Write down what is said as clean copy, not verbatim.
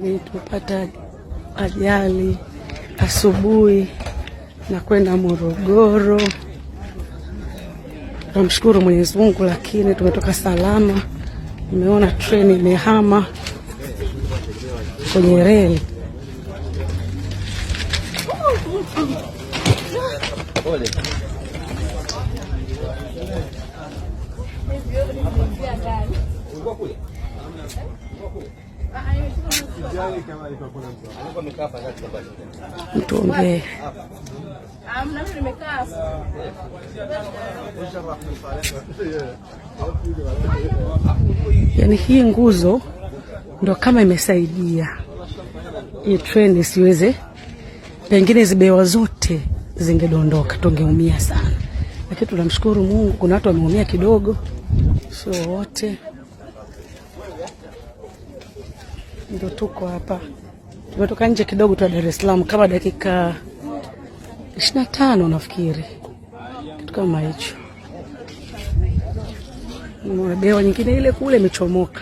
Tupata ajali asubuhi na kwenda Morogoro. Tunamshukuru Mwenyezi Mungu, lakini tumetoka salama. Nimeona treni imehama kwenye reli. Mtuombee. Yaani hii nguzo ndo kama imesaidia hii treni siweze, pengine zibewa zote zingedondoka, tungeumia sana. Lakini tunamshukuru Mungu, kuna watu wameumia kidogo, sio wote. Ndio tuko hapa. Tumetoka nje kidogo tu Dar es Salaam kama dakika 25 nafikiri. Kitu kama hicho. Bewa nyingine ile kule imechomoka.